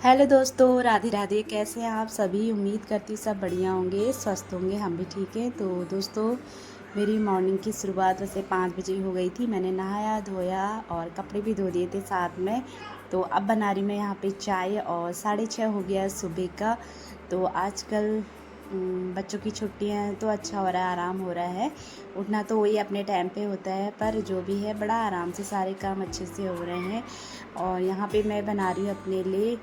Hello दोस्तों, राधे राधे। कैसे हैं आप सभी? उम्मीद करती हूँ सब बढ़िया होंगे, स्वस्थ होंगे। हम भी ठीक हैं। तो दोस्तों, मेरी मॉर्निंग की शुरुआत वैसे 5 बजे हो गई थी। मैंने नहाया धोया और कपड़े भी धो दिए थे साथ में। तो अब बना रही मैं यहाँ पे चाय और 6:30 हो गया सुबह का। तो आजकल बच्चों की छुट्टियां हैं तो अच्छा हो रहा है, आराम हो रहा है। उठना तो वही अपने टाइम पे होता है, पर जो भी है बड़ा आराम से सारे काम अच्छे से हो रहे हैं। और यहाँ पे मैं बना रही हूँ अपने लिए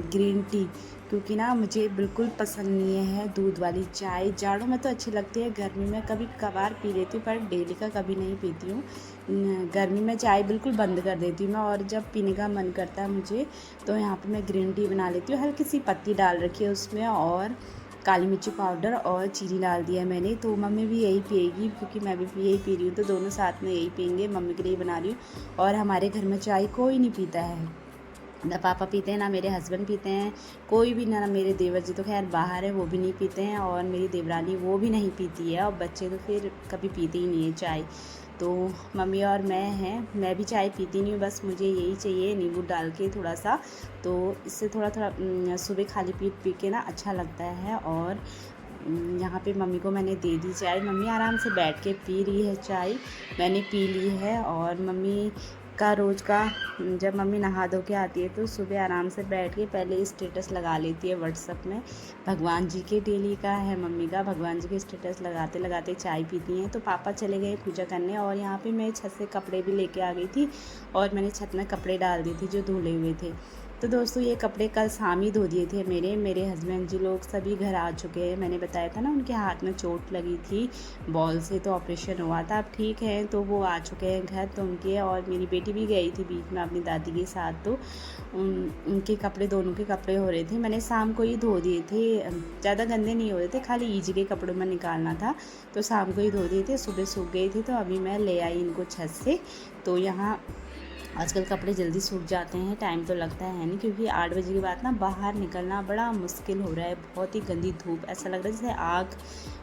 ग्रीन टी, क्योंकि ना मुझे बिल्कुल पसंद नहीं है दूध वाली चाय। जाड़ों में तो अच्छी लगती है, गर्मी में कभी कभार पी लेती हूँ, पर डेली का कभी नहीं पीती हूँ। गर्मी में चाय बिल्कुल बंद कर देती हूँ मैं, और जब पीने का मन करता है मुझे तो यहाँ पे मैं ग्रीन टी बना लेती हूँ। हल्की सी पत्ती डाल रखी है उसमें, और काली मिर्ची पाउडर और चीनी डाल दिया मैंने। तो मम्मी भी यही पिएगी, क्योंकि मैं भी यही पी रही हूँ, तो दोनों साथ में यही पियेंगे। मम्मी के लिए बना रही हूँ। और हमारे घर में चाय कोई नहीं पीता है, ना पापा पीते हैं, ना मेरे हस्बैंड पीते हैं, कोई भी ना। मेरे देवर जी तो खैर बाहर है, वो भी नहीं पीते हैं, और मेरी देवरानी वो भी नहीं पीती है, और बच्चे तो फिर कभी पीते ही नहीं है चाय। तो मम्मी और मैं हैं। मैं भी चाय पीती नहीं हूँ, बस मुझे यही चाहिए नींबू डाल के थोड़ा सा। तो इससे थोड़ा थोड़ा सुबह खाली पेट पी के ना अच्छा लगता है। और यहाँ पे मम्मी को मैंने दे दी चाय। मम्मी आराम से बैठ के पी रही है चाय, मैंने पी ली है। और मम्मी का रोज़ का, जब मम्मी नहा धो के आती है तो सुबह आराम से बैठ के पहले स्टेटस लगा लेती है व्हाट्सअप में। भगवान जी के डेली का है मम्मी का, भगवान जी के स्टेटस लगाते लगाते चाय पीती हैं। तो पापा चले गए पूजा करने, और यहाँ पे मैं छत से कपड़े भी लेके आ गई थी, और मैंने छत में कपड़े डाल दिए थे जो धुले हुए थे। तो दोस्तों, ये कपड़े कल शाम ही धो दिए थे मेरे हस्बैंड जी लोग सभी घर आ चुके हैं। मैंने बताया था ना, उनके हाथ में चोट लगी थी बॉल से, तो ऑपरेशन हुआ था। अब ठीक है, तो वो आ चुके हैं घर। तो उनके और मेरी बेटी भी गई थी बीच में अपनी दादी के साथ। तो उनके कपड़े, दोनों के कपड़े हो रहे थे, मैंने शाम को ही धो दिए थे। ज़्यादा गंदे नहीं हो रहे थे, खाली ईज के कपड़ों में निकालना था, तो शाम को ही धो दिए थे। सुबह सूख गई थी, तो अभी मैं ले आई इनको छत से। तो यहाँ आजकल कपड़े जल्दी सूख जाते हैं, टाइम तो लगता है नहीं, क्योंकि 8 बजे के बाद ना बाहर निकलना बड़ा मुश्किल हो रहा है। बहुत ही गंदी धूप, ऐसा लग रहा है जैसे आग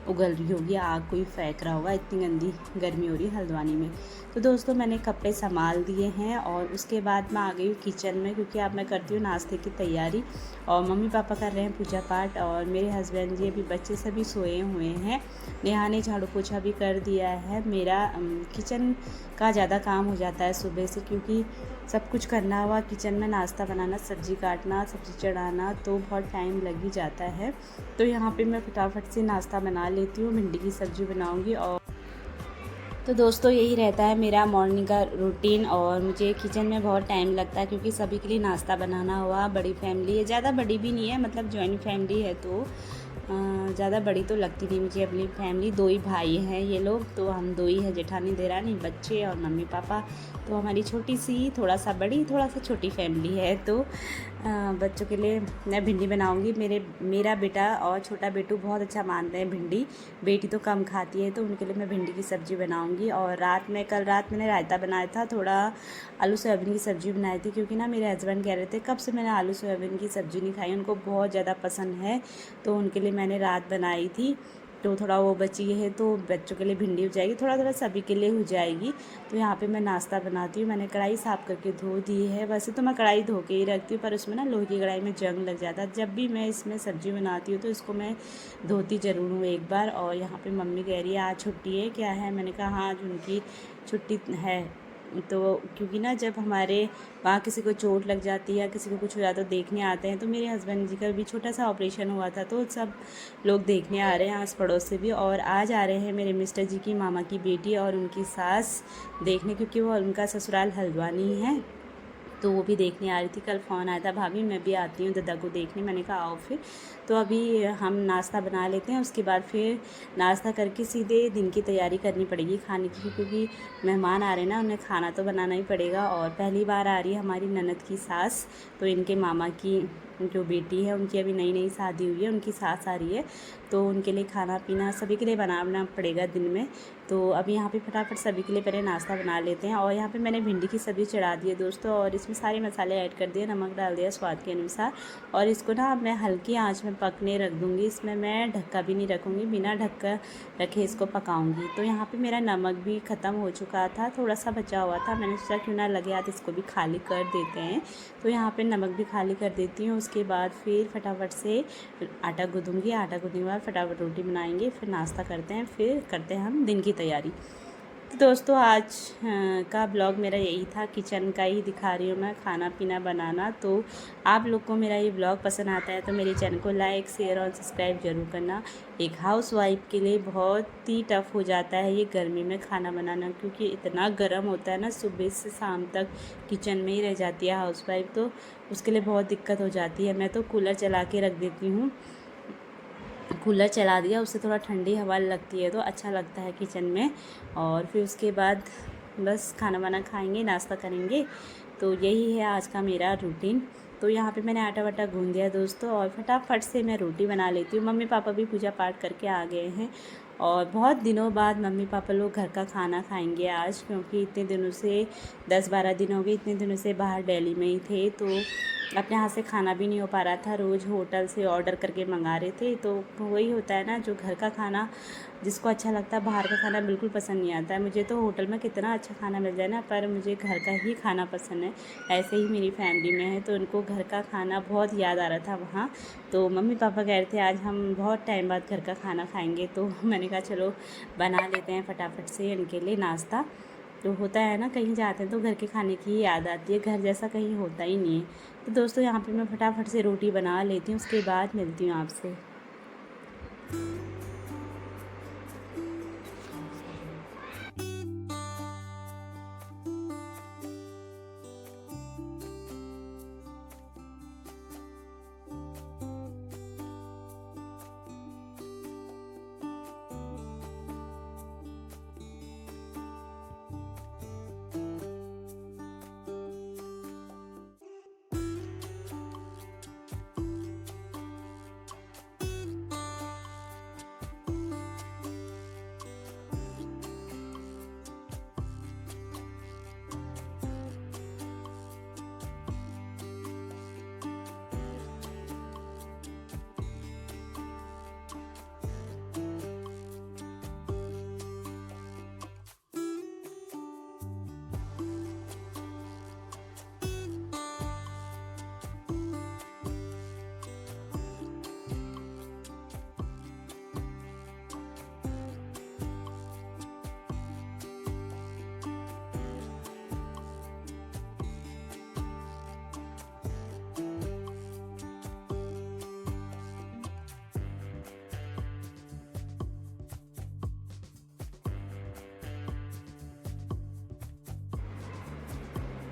उगल रही होगी, आग कोई फेंक रहा होगा, इतनी गंदी गर्मी हो रही है हल्द्वानी में। तो दोस्तों, मैंने कपड़े संभाल दिए हैं, और उसके बाद मैं आ गई हूँ किचन में, क्योंकि अब मैं करती हूँ नाश्ते की तैयारी। और मम्मी पापा कर रहे हैं पूजा पाठ, और मेरे हस्बैंड जी, अभी बच्चे सभी सोए हुए हैं। नेहा ने झाड़ू पोछा भी कर दिया है। मेरा किचन का ज़्यादा काम हो जाता है सुबह से, क्योंकि सब कुछ करना हुआ किचन में, नाश्ता बनाना, सब्ज़ी काटना, सब्ज़ी चढ़ाना, तो बहुत टाइम लग ही जाता है। तो यहाँ पे मैं फटाफट से नाश्ता बना लेती हूँ, भिंडी की सब्ज़ी बनाऊँगी। और तो दोस्तों, यही रहता है मेरा मॉर्निंग का रूटीन। और मुझे किचन में बहुत टाइम लगता है, क्योंकि सभी के लिए नाश्ता बनाना हुआ। बड़ी फैमिली है, ज़्यादा बड़ी भी नहीं है, मतलब जॉइंट फैमिली है, तो ज़्यादा बड़ी तो लगती नहीं मुझे अपनी फैमिली। 2 ही भाई हैं ये लोग, तो हम 2 ही हैं, जेठानी देरानी, बच्चे और मम्मी पापा। तो हमारी छोटी सी, थोड़ा सा बड़ी, थोड़ा सा छोटी फैमिली है। तो बच्चों के लिए मैं भिंडी बनाऊंगी। मेरा बेटा और छोटा बेटू बहुत अच्छा मानते हैं भिंडी, बेटी तो कम खाती है, तो उनके लिए मैं भिंडी की सब्ज़ी बनाऊंगी। और कल रात मैंने रायता बनाया था, थोड़ा आलू सोयाबीन की सब्ज़ी बनाई थी, क्योंकि ना मेरे हस्बैंड कह रहे थे कब से मैंने आलू सोयाबीन की सब्ज़ी नहीं खाई, उनको बहुत ज़्यादा पसंद है, तो उनके लिए मैंने रात बनाई थी। तो थोड़ा वो बची है, तो बच्चों के लिए भिंडी हो जाएगी, थोड़ा थोड़ा सभी के लिए हो जाएगी। तो यहाँ पे मैं नाश्ता बनाती हूँ। मैंने कढ़ाई साफ़ करके धो दी है। वैसे तो मैं कढ़ाई धो के ही रखती हूँ, पर उसमें ना लोहे की कढ़ाई में जंग लग जाता है। जब भी मैं इसमें सब्ज़ी बनाती हूँ तो इसको मैं धोती ज़रूर हूँ एक बार। और यहाँ पे मम्मी कह रही है आज छुट्टी है क्या है, मैंने कहा हाँ, आज उनकी छुट्टी है। तो क्योंकि ना जब हमारे वहाँ किसी को चोट लग जाती है या किसी को कुछ हो जाता है तो देखने आते हैं। तो मेरे हस्बैंड जी का भी छोटा सा ऑपरेशन हुआ था, तो सब लोग देखने आ रहे हैं, आस पड़ोस से भी। और आज आ रहे हैं मेरे मिस्टर जी की मामा की बेटी और उनकी सास देखने, क्योंकि वो उनका ससुराल हल्द्वानी है, तो वो भी देखने आ रही थी। कल फ़ोन आया था, भाभी मैं भी आती हूँ दादा को देखने। मैंने कहा आओ फिर। तो अभी हम नाश्ता बना लेते हैं, उसके बाद फिर नाश्ता करके सीधे दिन की तैयारी करनी पड़ेगी खाने की, क्योंकि मेहमान आ रहे हैं ना, उन्हें खाना तो बनाना ही पड़ेगा। और पहली बार आ रही है हमारी ननद की सास, तो इनके मामा की जो बेटी है, उनकी अभी नई नई शादी हुई है, उनकी सास आ रही है, तो उनके लिए खाना पीना सभी के लिए बनाना पड़ेगा दिन में। तो अभी यहाँ पे फटाफट सभी के लिए पहले नाश्ता बना लेते हैं। और यहाँ पे मैंने भिंडी की सब्ज़ी चढ़ा दी है दोस्तों, और इसमें सारे मसाले ऐड कर दिए, नमक डाल दिया स्वाद के अनुसार। और इसको ना मैं हल्की आंच में पकने रख दूँगी। इसमें मैं ढक्का भी नहीं रखूँगी, बिना ढक्का रखे इसको पकाऊँगी। तो यहाँ पे मेरा नमक भी ख़त्म हो चुका था, थोड़ा सा बचा हुआ था। मैंने सोचा क्यों ना लगे हाथ इसको भी खाली कर देते हैं, तो यहाँ पे नमक भी खाली कर देती हूँ। उसके बाद फिर फटाफट से आटा गूँधूँगी। आटा गूँधने के बाद फटाफट रोटी बनाएंगे, फिर नाश्ता करते हैं, फिर करते हैं हम दिन की तैयारी। तो दोस्तों आज का ब्लॉग मेरा यही था, किचन का ही दिखा रही हूँ मैं, खाना पीना बनाना। तो आप लोग को मेरा ये ब्लॉग पसंद आता है तो मेरे चैनल को लाइक शेयर और सब्सक्राइब ज़रूर करना। एक हाउसवाइफ के लिए बहुत ही टफ़ हो जाता है ये गर्मी में खाना बनाना, क्योंकि इतना गर्म होता है ना, सुबह से शाम तक किचन में ही रह जाती है हाउसवाइफ, तो उसके लिए बहुत दिक्कत हो जाती है। मैं तो कूलर चला के रख देती हूँ, कूलर चला दिया, उससे थोड़ा ठंडी हवा लगती है तो अच्छा लगता है किचन में। और फिर उसके बाद बस खाना वाना खाएंगे, नाश्ता करेंगे। तो यही है आज का मेरा रूटीन। तो यहाँ पे मैंने आटा वाटा गूँध दिया दोस्तों, और फटाफट से मैं रोटी बना लेती हूँ। मम्मी पापा भी पूजा पाठ करके आ गए हैं, और बहुत दिनों बाद मम्मी पापा लोग घर का खाना खाएंगे आज, क्योंकि इतने दिनों से 10-12 दिन हो गए, इतने दिनों से बाहर दिल्ली में ही थे, तो अपने हाथ से खाना भी नहीं हो पा रहा था, रोज़ होटल से ऑर्डर करके मंगा रहे थे। तो वही होता है ना, जो घर का खाना जिसको अच्छा लगता है, बाहर का खाना बिल्कुल पसंद नहीं आता है। मुझे तो होटल में कितना अच्छा खाना मिल जाए ना, पर मुझे घर का ही खाना पसंद है। ऐसे ही मेरी फैमिली में है, तो उनको घर का खाना बहुत याद आ रहा था वहाँ। तो मम्मी पापा कह रहे थे आज हम बहुत टाइम बाद घर का खाना खाएँगे, तो मैंने कहा चलो बना लेते हैं फटाफट से इनके लिए नाश्ता। तो होता है ना, कहीं जाते हैं तो घर के खाने की याद आती है, घर जैसा कहीं होता ही नहीं है। तो दोस्तों यहाँ पे मैं फटाफट से रोटी बना लेती हूँ, उसके बाद मिलती हूँ आपसे।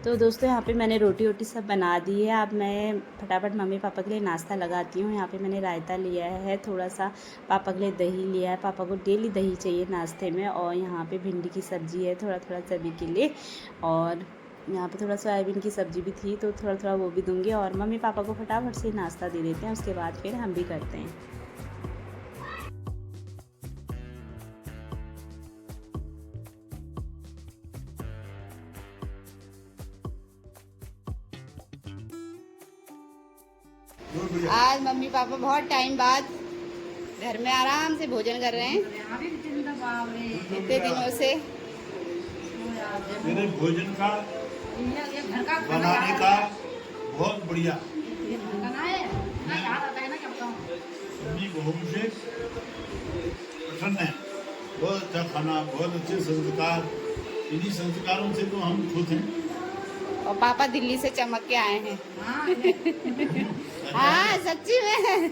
तो दोस्तों यहाँ पे मैंने रोटी वोटी सब बना दी है। अब मैं फटाफट मम्मी पापा के लिए नाश्ता लगाती हूँ। यहाँ पे मैंने रायता लिया है, थोड़ा सा पापा के लिए दही लिया है, पापा को डेली दही चाहिए नाश्ते में। और यहाँ पे भिंडी की सब्ज़ी है, थोड़ा थोड़ा सभी के लिए। और यहाँ पे थोड़ा सोयाबीन की सब्ज़ी भी थी, तो थोड़ा थोड़ा वो भी दूँगी। और मम्मी पापा को फटाफट से नाश्ता दे देते हैं, उसके बाद फिर हम भी करते हैं। आज मम्मी पापा बहुत टाइम बाद घर में आराम से भोजन कर रहे हैं, इतने दिनों से। मेरे भोजन का बनाने का बहुत बढ़िया सभी बहुओं से प्रसन्न है। बहुत अच्छा खाना, बहुत अच्छे संस्कार, इन्हीं संस्कारों से तो हम खुश हैं। और पापा दिल्ली से चमक के आए हैं। हाँ सच्ची में,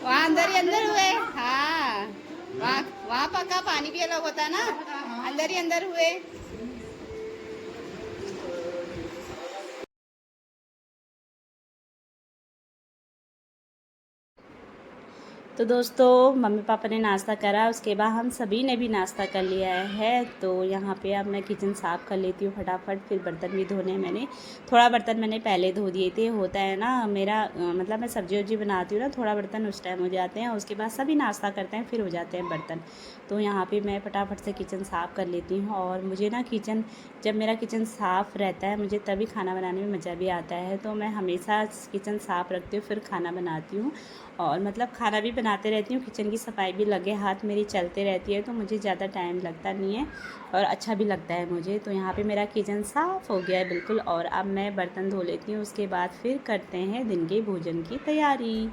वहाँ अंदर ही अंदर हुए। हाँ वहाँ पक्का पानी भी अलग होता है ना, अंदर ही अंदर हुए। तो दोस्तों मम्मी पापा ने नाश्ता करा, उसके बाद हम सभी ने भी नाश्ता कर लिया है। तो यहाँ पे अब मैं किचन साफ़ कर लेती हूँ फटाफट। फिर बर्तन भी धोने मैंने थोड़ा बर्तन मैंने पहले धो दिए थे। होता है ना मेरा मतलब मैं सब्जी वब्जी बनाती हूँ ना, थोड़ा बर्तन उस टाइम हो जाते हैं, उसके बाद सभी नाश्ता करते हैं फिर हो जाते हैं बर्तन। तो यहाँ पे मैं फटाफट से किचन साफ़ कर लेती हूँ। और मुझे ना किचन, जब मेरा किचन साफ़ रहता है मुझे तभी खाना बनाने में मज़ा भी आता है। तो मैं हमेशा किचन साफ़ रखती हूँ फिर खाना बनाती हूँ। और मतलब खाना भी बनाते रहती हूँ, किचन की सफाई भी लगे हाथ मेरी चलते रहती है, तो मुझे ज़्यादा टाइम लगता नहीं है और अच्छा भी लगता है मुझे। तो यहाँ पे मेरा किचन साफ़ हो गया है बिल्कुल। और अब मैं बर्तन धो लेती हूँ, उसके बाद फिर करते हैं दिन के भोजन की तैयारी।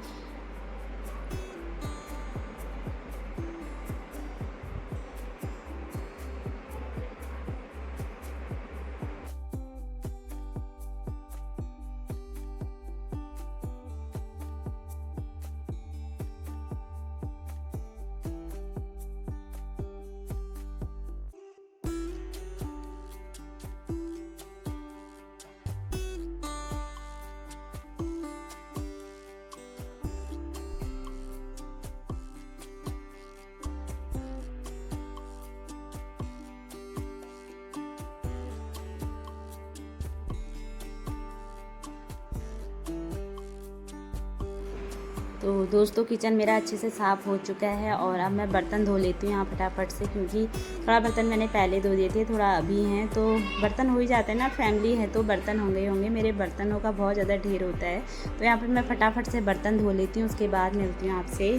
तो दोस्तों किचन मेरा अच्छे से साफ़ हो चुका है और अब मैं बर्तन धो लेती हूँ यहाँ फटाफट से, क्योंकि थोड़ा बर्तन मैंने पहले धो दिए थे, थोड़ा अभी हैं, तो बर्तन हो ही जाते हैं ना, फैमिली है तो बर्तन होंगे। मेरे बर्तनों का बहुत ज़्यादा ढेर होता है। तो यहाँ पर मैं फटाफट से बर्तन धो लेती हूँ, उसके बाद मिलती हूँ आपसे।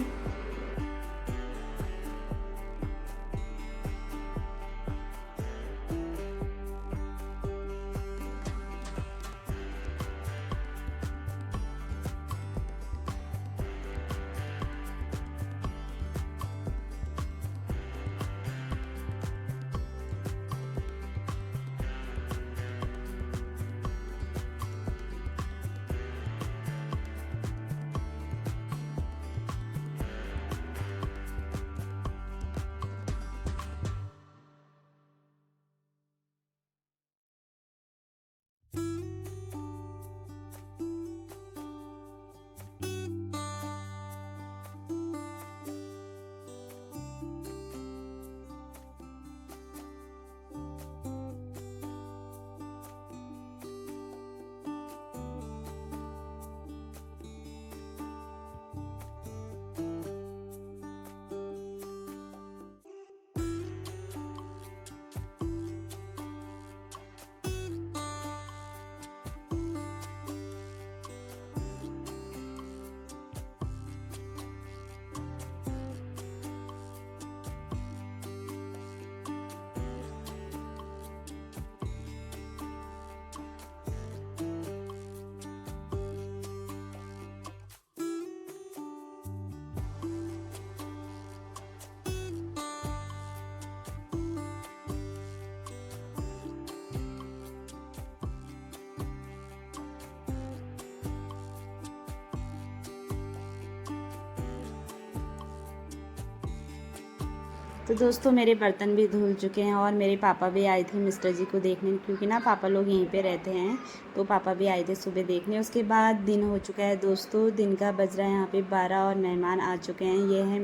तो दोस्तों मेरे बर्तन भी धुल चुके हैं और मेरे पापा भी आए थे मिस्टर जी को देखने, क्योंकि ना पापा लोग यहीं पे रहते हैं, तो पापा भी आए थे सुबह देखने। उसके बाद दिन हो चुका है दोस्तों, दिन का बज रहा है यहाँ पे 12 और मेहमान आ चुके हैं। ये है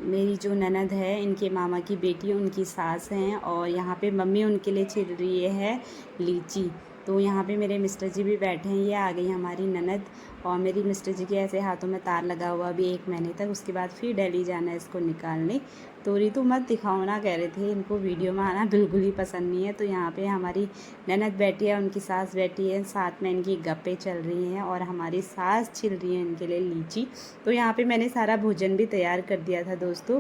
मेरी जो ननद है, इनके मामा की बेटी, उनकी सास हैं, और यहाँ पे मम्मी उनके लिए छिल रही है लीची। तो यहाँ पे मेरे मिस्टर जी भी बैठे हैं, ये आ गई हमारी ननद। और मेरी मिस्टर जी के ऐसे हाथों में तार लगा हुआ अभी 1 महीने तक, उसके बाद फिर दिल्ली जाना है इसको निकालने। तो रितु मत दिखाओ ना, कह रहे थे, इनको वीडियो में आना बिल्कुल ही पसंद नहीं है। तो यहाँ पे हमारी ननद बैठी है, उनकी सास बैठी है, साथ में इनकी गप्पे चल रही हैं और हमारी सास छिल रही है इनके लिए लीची। तो यहाँ पे मैंने सारा भोजन भी तैयार कर दिया था दोस्तों,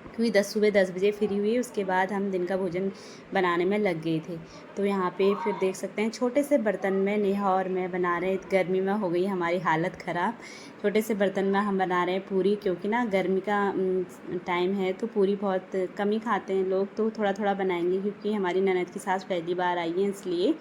क्योंकि सुबह 10 बजे फ्री हुई, उसके बाद हम दिन का भोजन बनाने में लग गए थे। तो यहाँ पे फिर देख सकते हैं छोटे से बर्तन में नेहा और मैं बना रहे हैं। गर्मी में हो गई हमारी हालत ख़राब, छोटे से बर्तन में हम बना रहे हैं पूरी, क्योंकि ना गर्मी का टाइम है तो पूरी बहुत कम ही खाते हैं लोग, तो थोड़ा थोड़ा बनाएंगे, क्योंकि हमारी ननद की सास पहली बार आई है इसलिए।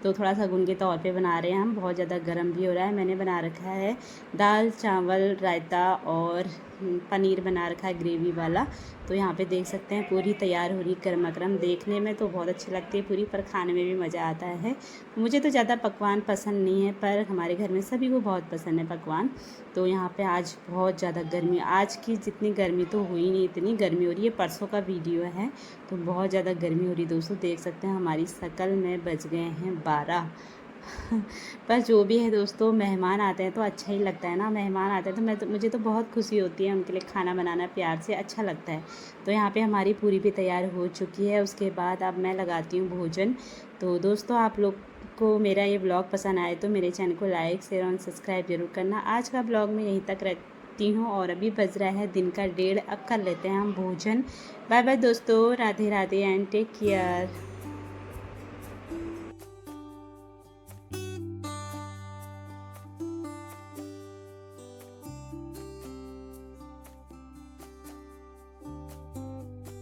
तो थोड़ा सा गुन के तौर पे बना रहे हैं हम, बहुत ज़्यादा गर्म भी हो रहा है। मैंने बना रखा है दाल चावल रायता और पनीर बना रखा है ग्रेवी वाला। तो यहाँ पे देख सकते हैं पूरी तैयार हो रही गर्मा गर्म। देखने में तो बहुत अच्छी लगती है पूरी, पर खाने में भी मज़ा आता है। मुझे तो ज़्यादा पकवान पसंद नहीं है, पर हमारे घर में सभी को बहुत पसंद है पकवान। तो यहाँ पे आज बहुत ज़्यादा गर्मी, आज की जितनी गर्मी तो हुई नहीं, इतनी गर्मी हो रही है। परसों का वीडियो है, तो बहुत ज़्यादा गर्मी हो रही है दोस्तों। देख सकते हैं हमारी शक्ल में बज गए हैं 12। पर जो भी है दोस्तों, मेहमान आते हैं तो अच्छा ही लगता है ना। मेहमान आते हैं तो मुझे तो बहुत खुशी होती है, उनके लिए खाना बनाना प्यार से अच्छा लगता है। तो यहाँ पे हमारी पूरी भी तैयार हो चुकी है। उसके बाद अब मैं लगाती हूँ भोजन। तो दोस्तों, आप लोग को मेरा ये ब्लॉग पसंद आए तो मेरे चैनल को लाइक शेयर और सब्सक्राइब जरूर करना। आज का ब्लॉग मैं यहीं तक रखती हूँ और अभी बज रहा है दिन का 1:30। अब कर लेते हैं हम भोजन। बाय बाय दोस्तों, Radhe Radhe and take care.